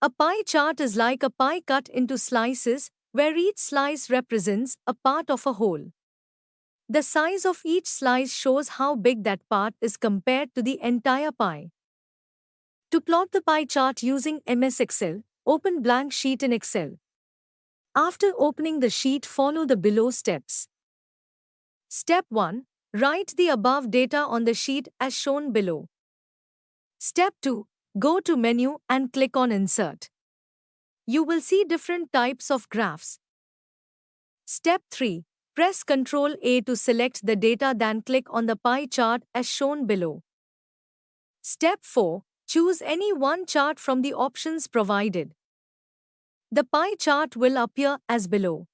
A pie chart is like a pie cut into slices, where each slice represents a part of a whole. The size of each slice shows how big that part is compared to the entire pie. To plot the pie chart using MS Excel, open blank sheet in Excel. After opening the sheet, follow the below steps. Step 1. Write the above data on the sheet as shown below. Step 2. Go to menu and click on Insert. You will see different types of graphs. Step 3. Press Ctrl A to select the data, then click on the pie chart as shown below. Step 4. Choose any one chart from the options provided. The pie chart will appear as below.